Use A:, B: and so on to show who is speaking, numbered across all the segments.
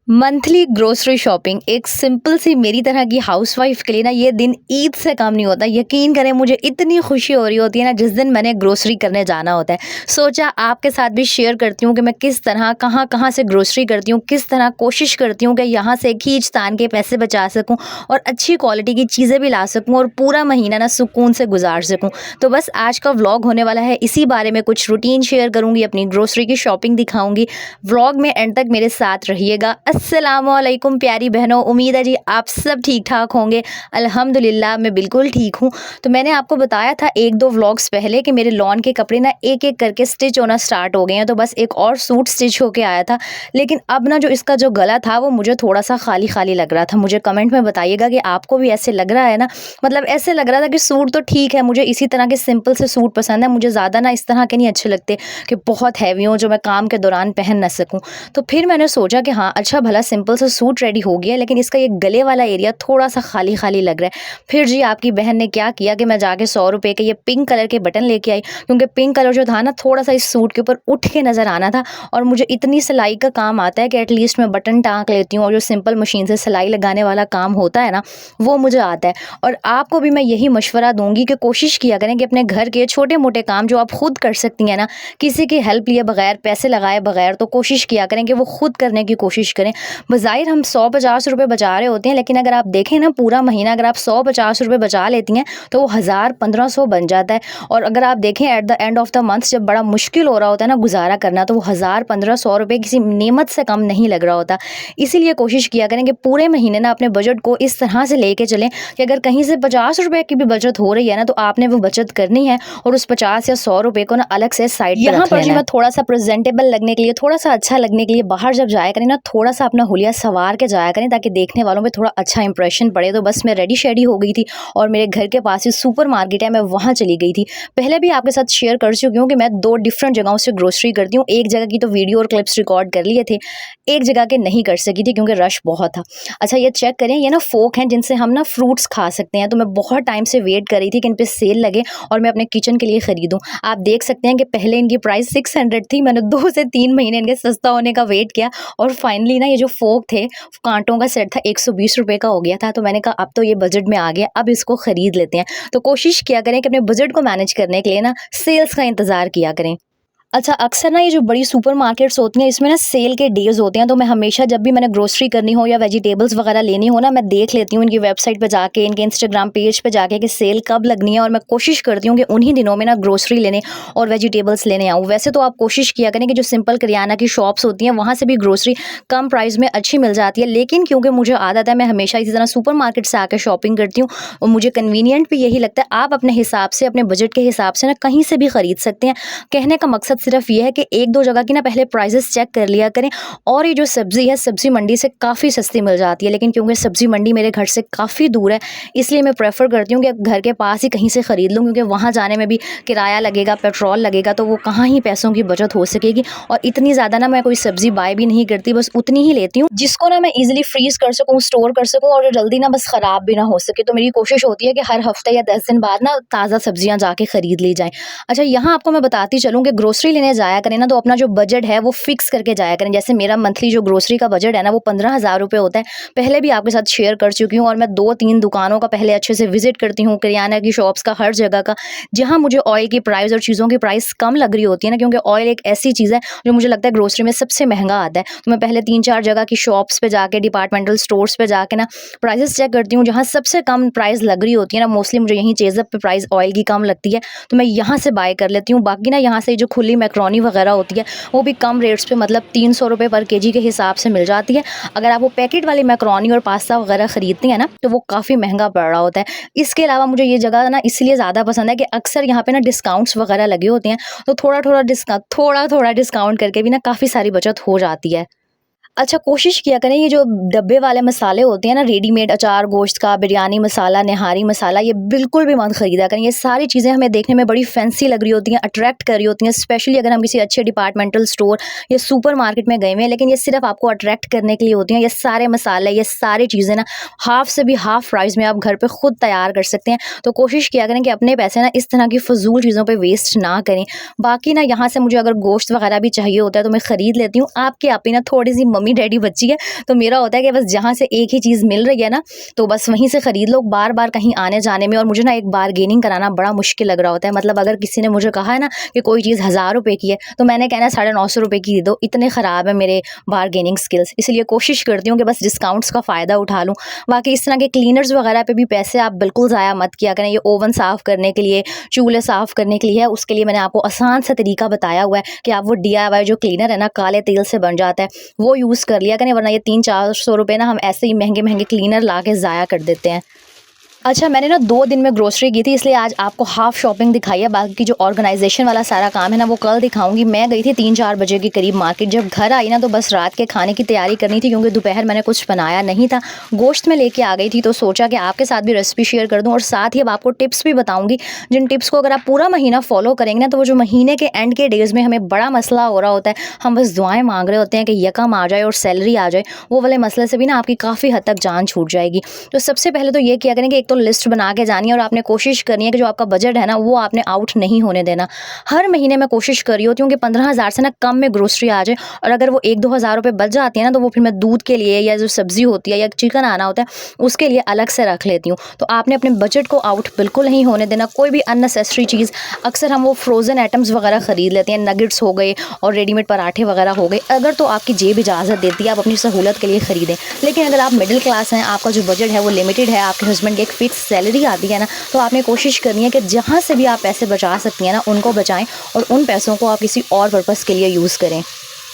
A: Monthly grocery shopping एक simple सी मेरी तरह की हाउसवाइफ के लिए ना ये दिन ईद से कम नहीं होता। यकीन करें मुझे इतनी खुशी हो रही होती है ना जिस दिन मैंने ग्रोसरी करने जाना होता है। सोचा आपके साथ भी शेयर करती हूँ कि मैं किस तरह कहाँ कहाँ से ग्रोसरी करती हूँ, किस तरह कोशिश करती हूँ कि यहाँ से खींच तान के पैसे बचा सकूँ और अच्छी क्वालिटी की चीज़ें भी ला सकूँ और पूरा महीना ना सुकून से गुजार सकूँ। तो बस आज का व्लॉग होने वाला है, इसी बारे में कुछ रूटीन शेयर करूँगी, अपनी ग्रोसरी की शॉपिंग दिखाऊँगी। व्लॉग में एंड तक मेरे साथ रहिएगा। अस्सलामुअलैकुम प्यारी बहनों, उम्मीद है जी आप सब ठीक ठाक होंगे। अल्हम्दुलिल्लाह मैं बिल्कुल ठीक हूँ। तो मैंने आपको बताया था एक दो व्लॉग्स पहले कि मेरे लॉन के कपड़े ना एक एक करके स्टिच होना स्टार्ट हो गए हैं। तो बस एक और सूट स्टिच होके आया था, लेकिन अब ना जो इसका जो गला था वो मुझे थोड़ा सा खाली खाली लग रहा था। मुझे कमेंट में बताइएगा कि आपको भी ऐसे लग रहा है ना। मतलब ऐसे लग रहा था कि सूट तो ठीक है, मुझे इसी तरह के सिंपल से सूट पसंद है। मुझे ज़्यादा ना इस तरह के नहीं अच्छे लगते कि बहुत हैवी हो जो मैं काम के दौरान पहन ना सकूँ। तो फिर मैंने सोचा कि हाँ अच्छा भला सिंपल सा सूट रेडी हो गया, लेकिन इसका ये गले वाला एरिया थोड़ा सा खाली खाली लग रहा है। फिर जी आपकी बहन ने क्या किया कि मैं जाके 100 रुपए के ये पिंक कलर के बटन लेके आई, क्योंकि पिंक कलर जो था ना थोड़ा सा इस सूट के ऊपर उठ के नज़र आना था। और मुझे इतनी सिलाई का काम आता है कि एटलीस्ट मैं बटन टाँक लेती हूँ और जो सिंपल मशीन से सिलाई लगाने वाला काम होता है ना वो मुझे आता है। और आपको भी मैं यही मशवरा दूंगी कि कोशिश किया करें कि अपने घर के छोटे मोटे काम जो आप खुद कर सकती हैं ना, किसी की हेल्प लिए बगैर, पैसे लगाए बगैर, तो कोशिश किया करें कि वो खुद करने की कोशिश करें। बज़ाहिर हम 100-50 रुपये बचा रहे होते हैं, लेकिन अगर आप देखें ना पूरा महीना अगर आप 100-50 रुपये बचा लेती हैं तो वो 1000-1500 बन जाता है। और अगर आप देखें at the end of the month जब बड़ा मुश्किल हो रहा होता है ना गुजारा करना, तो वो 1000-1500 रुपये किसी नेमत से कम नहीं लग रहा होता। इसीलिए कोशिश किया करें कि पूरे महीने ना अपने बजट को इस तरह से लेके चलें कि अगर कहीं से 50 रुपये की भी बचत हो रही है ना तो आपने वो बचत करनी है और उस 50 या 100 रुपये को ना अलग से साइड पर रख लेना है। थोड़ा सा प्रेजेंटेबल लगने के लिए, थोड़ा सा अच्छा लगने के लिए बाहर जब जाया करें ना थोड़ा सा अपना हुलिया सवार के जाया करें ताकि देखने वालों में थोड़ा अच्छा इंप्रेशन पड़े। तो बस मैं रेडी शेडी हो गई थी और मेरे घर के पास ही सुपर मार्केट है, मैं वहाँ चली गई थी। पहले भी आपके साथ शेयर कर चुकी हूँ कि मैं 2 डिफरेंट जगहों से ग्रोसरी करती हूँ। एक जगह की तो वीडियो और क्लिप्स रिकॉर्ड कर लिए थे, एक जगह के नहीं कर सकी थी क्योंकि रश बहुत था। अच्छा ये चेक करें, ये ना फोक हैं जिनसे हम ना फ्रूट्स खा सकते हैं। तो मैं बहुत टाइम से वेट कर रही थी कि इन पे सेल लगे और मैं अपने किचन के लिए ख़रीदूँ। आप देख सकते हैं कि पहले इनकी प्राइस 600 थी, मैंने 2 से 3 महीने इनके सस्ता होने का वेट किया और फाइनली ना ये जो फोक थे, कांटों का सेट था, 120 रुपये का हो गया था। तो मैंने कहा अब तो ये बजट में आ गया, अब इसको ख़रीद लेते हैं। तो कोशिश किया करें कि अपने बजट को मैनेज करने के लिए ना सेल्स का इंतज़ार किया करें। अच्छा अक्सर ना ये जो बड़ी सुपर मार्केट्स होती हैं इसमें ना सेल के डेज़ होते हैं। तो मैं हमेशा जब भी मैंने ग्रोसरी करनी हो या वेजिटेबल्स वगैरह लेनी हो ना, मैं देख लेती हूँ इनकी वेबसाइट पे जाके, इनके इंस्टाग्राम पेज पे जाके कि सेल कब लगनी है और मैं कोशिश करती हूँ कि उन्हीं दिनों में ना ग्रोसरी लेने और वेजिटेबल्स लेने आऊँ। वैसे तो आप कोशिश किया करें कि जो सिंपल करियाना की शॉप्स होती हैं वहाँ से भी ग्रोसरी कम प्राइस में अच्छी मिल जाती है, लेकिन क्योंकि मुझे आदत है मैं हमेशा इसी तरह सुपर मार्केट से आकर शॉपिंग करती हूँ और मुझे कन्वीनियंट भी यही लगता है। आप अपने हिसाब से, अपने बजट के हिसाब से ना कहीं से भी ख़रीद सकते हैं। कहने का मकसद सिर्फ ये है कि एक दो जगह की ना पहले प्राइसेस चेक कर लिया करें। और ये जो सब्ज़ी है सब्ज़ी मंडी से काफ़ी सस्ती मिल जाती है, लेकिन क्योंकि सब्ज़ी मंडी मेरे घर से काफ़ी दूर है इसलिए मैं प्रेफर करती हूँ कि घर के पास ही कहीं से ख़रीद लूँ, क्योंकि वहाँ जाने में भी किराया लगेगा, पेट्रोल लगेगा, तो वो कहाँ ही पैसों की बचत हो सकेगी। और इतनी ज़्यादा ना मैं कोई सब्ज़ी बाय भी नहीं करती, बस उतनी ही लेती हूँ जिसको ना मैं ईजिली फ्रीज़ कर सकूँ, स्टोर कर सकूँ और जो जल्दी ना बस ख़राब भी ना हो सके। तो मेरी कोशिश होती है कि हर हफ्ते या 10 दिन बाद ना ताज़ा सब्जियाँ जाके ख़रीद ली जाएँ। अच्छा यहाँ आपको मैं बताती चलूँ कि ग्रोसरी लेने जाया करें ना तो अपना जो बजट है वो फिक्स करके जाया करें। जैसे मेरा मंथली जो ग्रोसरी का बजट है ना वो 15,000 रुपये होता है। पहले भी आपके साथ शेयर कर चुकी हूँ और मैं 2-3 दुकानों का पहले अच्छे से विजिट करती हूँ, करियाना की शॉप्स का, हर जगह का, जहाँ मुझे ऑयल की प्राइस और चीज़ों की प्राइस कम लग रही होती है ना, क्योंकि ऑयल एक ऐसी चीज़ है जो मुझे लगता है ग्रोसरी में सबसे महंगा आता है। तो मैं पहले 3-4 जगह की शॉप्स पे जाके, डिपार्टमेंटल स्टोर्स पे जाके ना प्राइसेस चेक करती हूँ। जहाँ सबसे कम प्राइस लग रही होती है ना, मोस्टली मुझे यहीं चेज़अप पे प्राइस ऑयल की कम लगती है, तो मैं यहाँ से बाय कर लेती हूँ। बाकी ना यहाँ से जो खुली मैक्रोनी वगैरह होती है वो भी कम रेट्स पे, मतलब 300 रुपये पर केजी के हिसाब से मिल जाती है। अगर आप वो पैकेट वाली मैक्रोनी और पास्ता वगैरह ख़रीदती हैं ना तो वो काफ़ी महंगा पड़ रहा होता है। इसके अलावा मुझे ये जगह ना इसलिए ज़्यादा पसंद है कि अक्सर यहाँ पे ना डिस्काउंट्स वगैरह लगे होते हैं, तो थोड़ा थोड़ा डिस्काउंट करके भी ना काफ़ी सारी बचत हो जाती है। अच्छा कोशिश किया करें ये जो डब्बे वाले मसाले होते हैं ना, रेडीमेड अचार गोश्त का, बिरयानी मसाला, निहारी मसाला, ये बिल्कुल भी मत ख़रीदा करें। ये सारी चीज़ें हमें देखने में बड़ी फैंसी लग रही होती हैं, अट्रैक्ट कर रही होती हैं, स्पेशली अगर हम किसी अच्छे डिपार्टमेंटल स्टोर या सुपर मार्केट में गए हुए हैं, लेकिन ये सिर्फ आपको अट्रैक्ट करने के लिए होती हैं। ये सारे मसाले, ये सारी चीज़ें ना हाफ़ से भी हाफ़ प्राइस में आप घर पर खुद तैयार कर सकते हैं। तो कोशिश किया करें कि अपने पैसे ना इस तरह की फ़जूल चीज़ों पर वेस्ट ना करें। बाकी ना यहाँ से मुझे अगर गोश्त वगैरह भी चाहिए होता है तो मैं ख़रीद लेती हूँ। आपकी आपी ना थोड़ी सी मम्मी मम्मी डैडी बच्ची है, तो मेरा होता है कि बस जहाँ से एक ही चीज़ मिल रही है ना, तो बस वहीं से ख़रीद लो, बार-बार कहीं आने-जाने में। और मुझे ना एक बार्गेनिंग कराना बड़ा मुश्किल लग रहा होता है। मतलब अगर किसी ने मुझे कहा है ना कि कोई चीज़ 1000 रुपए की है, तो मैंने कहना है 950 रुपए की दे दो। इतने ख़राब है मेरे बार्गेनिंग स्किल्स, इसलिए कोशिश करती हूँ कि बस डिस्काउंट्स का फ़ायदा उठा लूँ। बाकी इस तरह के क्लीनर्स वगैरह पे भी पैसे आप बिल्कुल ज़ाया मत किया करें। ये ओवन साफ़ करने के लिए, चूल्हे साफ़ करने के लिए है, उसके लिए मैंने आपको आसान सा तरीका बताया हुआ है कि आप वो DIY जो क्लीनर है ना, काले तेल से बन जाता है, वो यूज़ कर लिया करें, वरना ये 300-400 रुपए ना हम ऐसे ही महंगे-महंगे क्लीनर ला के ज़ाया कर देते हैं। अच्छा, मैंने ना 2 दिन में ग्रोसरी की थी, इसलिए आज आपको हाफ़ शॉपिंग दिखाई है। बाकी जो ऑर्गेनाइज़ेशन वाला सारा काम है ना, वो कल दिखाऊँगी। मैं गई थी 3-4 बजे के करीब मार्केट। जब घर आई ना, तो बस रात के खाने की तैयारी करनी थी, क्योंकि दोपहर मैंने कुछ बनाया नहीं था। गोश्त में लेके आ गई थी, तो सोचा कि आपके साथ भी रेसिपी शेयर कर दूँ, और साथ ही अब आपको टिप्स भी बताऊँगी, जिन टिप्स को अगर आप पूरा महीना फ़ॉलो करेंगे ना, तो वो जो महीने के एंड के डेज़ में हमें बड़ा मसला हो रहा होता है, हम बस दुआएँ माँग रहे होते हैं कि यकम आ जाए और सैलरी आ जाए, वो वाले मसले से भी ना आपकी काफ़ी हद तक जान छूट जाएगी। तो सबसे पहले तो ये किया करें कि एक तो लिस्ट बना के जानी है, और आपने कोशिश करनी है कि जो आपका बजट है ना, वो आपने आउट नहीं होने देना। हर महीने मैं कोशिश कर रही होती हूँ कि 15,000 से ना कम में ग्रोसरी आ जाए, और अगर वो 1-2 हज़ार रुपये बच जाती है ना, तो वो फिर मैं दूध के लिए, या जो सब्ज़ी होती है, या चिकन आना होता है, उसके लिए अलग से रख लेती हूँ। तो आपने अपने बजट को आउट बिल्कुल नहीं होने देना। कोई भी अननेसेसरी चीज़, अक्सर हम वो फ्रोज़न आइटम्स वगैरह ख़रीद लेते हैं, नगेट्स हो गए और रेडीमेड पराठे वगैरह हो गए। अगर तो आपकी जेब इजाज़त देती है, आप अपनी सहूलत के लिए ख़रीदें। लेकिन अगर आप मिडिल क्लास हैं, आपका जो बजट है वो लिमिटेड है, आपके हस्बैंड की एक फ़िक्स सैलरी आती है ना, तो आपने कोशिश करनी है कि जहाँ से भी आप पैसे बचा सकती हैं ना, उनको बचाएं, और उन पैसों को आप किसी और पर्पज़ के लिए यूज़ करें।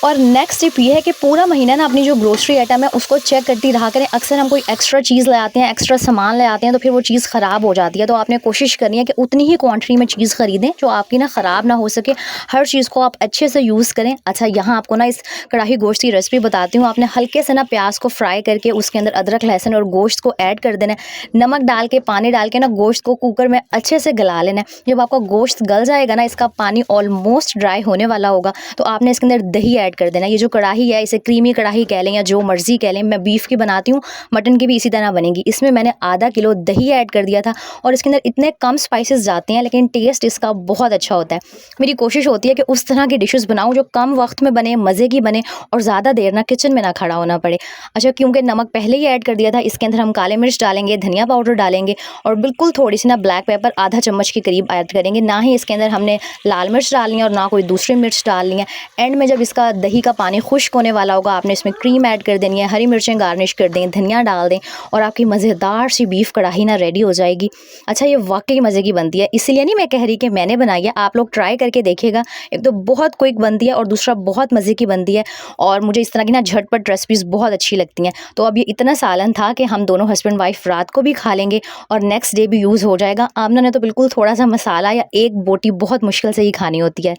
A: और नेक्स्ट टिप ये है कि पूरा महीना ना अपनी जो ग्रोसरी आइटम है उसको चेक करती रहा करें। अक्सर हम कोई एक्स्ट्रा चीज़ ले आते हैं, एक्स्ट्रा सामान ले आते हैं, तो फिर वो चीज़ ख़राब हो जाती है। तो आपने कोशिश करनी है कि उतनी ही क्वांटिटी में चीज़ ख़रीदें जो आपकी ना ख़राब ना हो सके। हर चीज़ को आप अच्छे से यूज़ करें। अच्छा, यहाँ आपको ना इस कढ़ाई गोश्त की रेसिपी बताती हूँ। आपने हल्के से ना प्याज को फ्राई करके उसके अंदर अदरक, लहसुन और गोश्त को ऐड कर देना है। नमक डाल के, पानी डाल के ना गोश्त को कुकर में अच्छे से गला लेना है। जब आपका गोश्त गल जाएगा ना, इसका पानी ऑलमोस्ट ड्राई होने वाला होगा, तो आपने इसके अंदर दही ऐड कर देना है। ये जो कढ़ाई है, इसे क्रीमी कढ़ाई कह लें या जो मर्ज़ी कह लें, मैं बीफ की बनाती हूँ, मटन की भी इसी तरह बनेगी। इसमें मैंने आधा किलो दही ऐड कर दिया था, और इसके अंदर इतने कम स्पाइसेस जाते हैं, लेकिन टेस्ट इसका बहुत अच्छा होता है। मेरी कोशिश होती है कि उस तरह की डिशेस बनाऊँ जो कम वक्त में बने, मज़े की बने, और ज़्यादा देर ना किचन में ना खड़ा होना पड़े। अच्छा, क्योंकि नमक पहले ही ऐड कर दिया था, इसके अंदर हम काले मिर्च डालेंगे, धनिया पाउडर डालेंगे, और बिल्कुल थोड़ी सी ना ब्लैक पेपर आधा चम्मच के करीब ऐड करेंगे। ना ही इसके अंदर हमने लाल मिर्च डालनी है और ना कोई दूसरी मिर्च डालनी है। एंड में जब इसका दही का पानी खुश्क होने वाला होगा, आपने इसमें क्रीम ऐड कर देनी है, हरी मिर्चें गार्निश कर दें, धनिया डाल दें, और आपकी मज़ेदार सी बीफ कढ़ाई ना रेडी हो जाएगी। अच्छा, ये वाकई मज़े की बनती है, इसलिए नहीं मैं कह रही कि मैंने बनाई है, आप लोग ट्राई करके देखिएगा। एक तो बहुत क्विक बनती है, और दूसरा बहुत मज़े की बनती है, और मुझे इस तरह की ना झटपट रेसिपीज़ बहुत अच्छी लगती हैं। तो अब ये इतना सालन था कि हम दोनों हस्बैंड वाइफ रात को भी खा लेंगे और नेक्स्ट डे भी यूज़ हो जाएगा। आमना ने तो बिल्कुल थोड़ा सा मसाला या एक बोटी बहुत मुश्किल से ही खानी होती है।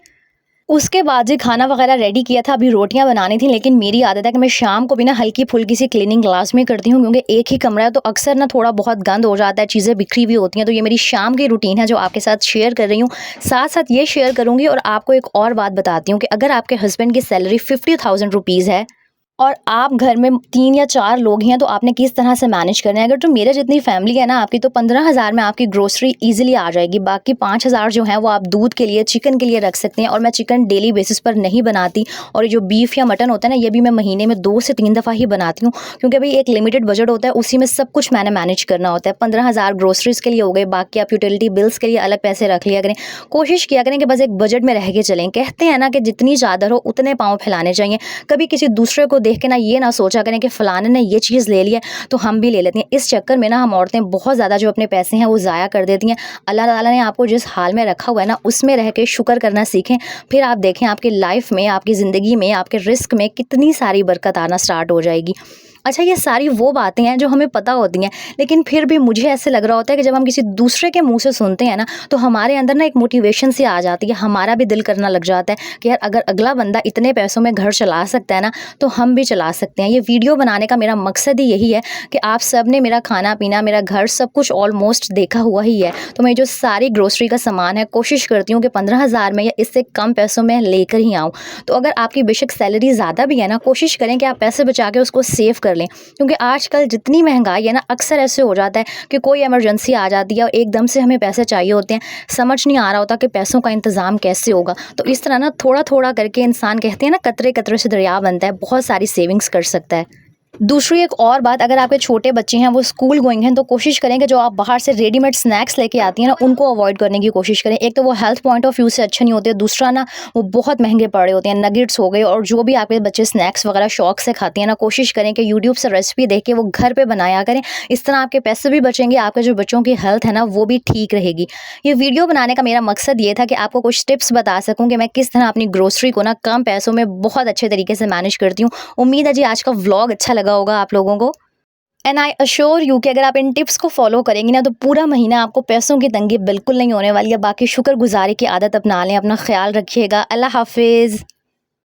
A: उसके बाद जी खाना वगैरह रेडी किया था, अभी रोटियां बनानी थी। लेकिन मेरी आदत है कि मैं शाम को भी ना हल्की फुल्की सी क्लीनिंग लाजमी करती हूँ, क्योंकि एक ही कमरा है, तो अक्सर ना थोड़ा बहुत गंद हो जाता है, चीज़ें बिखरी हुई होती हैं। तो ये मेरी शाम की रूटीन है जो आपके साथ शेयर कर रही हूँ। साथ साथ ये शेयर करूँगी, और आपको एक और बात बताती हूँ कि अगर आपके हस्बैंड की सैलरी 50,000 रुपीज़ है, और आप घर में 3 या 4 लोग हैं, तो आपने किस तरह से मैनेज करना है। अगर तो मेरे जितनी फैमिली है ना आपकी, तो 15,000 में आपकी ग्रोसरी ईजिली आ जाएगी। बाकी 5,000 जो है वो आप दूध के लिए, चिकन के लिए रख सकते हैं। और मैं चिकन डेली बेसिस पर नहीं बनाती, और ये जो बीफ या मटन होता है ना, ये भी मैं महीने में 2 से 3 दफ़ा ही बनाती हूँ, क्योंकि भाई एक लिमिटेड बजट होता है, उसी में सब कुछ मैंने मैनेज करना होता है। 15,000 ग्रोसरीज़ के लिए हो गए, बाकी आप यूटिलिटी बिल्स के लिए अलग पैसे रख लिया करें। कोशिश किया करें कि बस एक बजट में रह के चलें। कहते हैं ना कि जितनी चादर हो उतने पाँव फैलाने चाहिए। कभी किसी दूसरे को देख के ना ये ना सोचा करें कि फलाने ने ये चीज़ ले लिया तो हम भी ले लेते हैं। इस चक्कर में ना हम औरतें बहुत ज़्यादा जो अपने पैसे हैं वो ज़ाया कर देती हैं। अल्लाह ताला ने आपको जिस हाल में रखा हुआ है ना, उसमें रह के शुक्र करना सीखें। फिर आप देखें आपकी लाइफ में, आपकी ज़िंदगी में, आपके रिस्क में कितनी सारी बरकत आना स्टार्ट हो जाएगी। अच्छा, ये सारी वो बातें हैं जो हमें पता होती हैं, लेकिन फिर भी मुझे ऐसे लग रहा होता है कि जब हम किसी दूसरे के मुंह से सुनते हैं ना, तो हमारे अंदर ना एक मोटिवेशन सी आ जाती है। हमारा भी दिल करना लग जाता है कि यार अगर अगला बंदा इतने पैसों में घर चला सकता है ना, तो हम भी चला सकते हैं। ये वीडियो बनाने का मेरा मकसद ही यही है कि आप सब ने मेरा खाना पीना, मेरा घर, सब कुछ ऑलमोस्ट देखा हुआ ही है। तो मैं जो सारी ग्रोसरी का सामान है, कोशिश करती हूँ कि 15,000 में या इससे कम पैसों में लेकर ही आऊँ। तो अगर आपकी बेशक सैलरी ज़्यादा भी है ना, कोशिश करें कि आप पैसे बचा के उसको सेव कर लें, क्योंकि आजकल जितनी महंगाई है ना, अक्सर ऐसे हो जाता है कि कोई इमरजेंसी आ जाती है और एकदम से हमें पैसे चाहिए होते हैं, समझ नहीं आ रहा होता कि पैसों का इंतज़ाम कैसे होगा। तो इस तरह ना थोड़ा-थोड़ा करके इंसान, कहते हैं ना, कतरे-कतरे से दरिया बनता है, बहुत सारी सेविंग्स कर सकता है। दूसरी एक और बात, अगर आपके छोटे बच्चे हैं, वो स्कूल गोइंग हैं, तो कोशिश करें कि जो आप बाहर से रेडीमेड स्नैक्स लेके आती हैं ना, उनको अवॉइड करने की कोशिश करें। एक तो वो हेल्थ पॉइंट ऑफ व्यू से अच्छे नहीं होते, दूसरा ना वो बहुत महंगे पड़े होते हैं। नगेट्स हो गए, और जो भी आपके बच्चे स्नैक्स वगैरह शौक से खाते हैं ना, कोशिश करें कि यूट्यूब से रेसिपी देख के वो घर पे बनाया करें। इस तरह आपके पैसे भी बचेंगे, आपके जो बच्चों की हेल्थ है ना, वो भी ठीक रहेगी। ये वीडियो बनाने का मेरा मकसद ये था कि आपको कुछ टिप्स बता सकूँ कि मैं किस तरह अपनी ग्रोसरी को ना कम पैसों में बहुत अच्छे तरीके से मैनेज करती हूँ। उम्मीद है जी आज का व्लॉग अच्छा लगा होगा आप लोगों को। एंड आई अश्योर यू कि अगर आप इन टिप्स को फॉलो करेंगी ना, तो पूरा महीना आपको पैसों की तंगी बिल्कुल नहीं होने वाली है। बाकी शुक्रगुजारी की आदत अपना लें। अपना ख्याल रखिएगा। अल्लाह हाफिज़।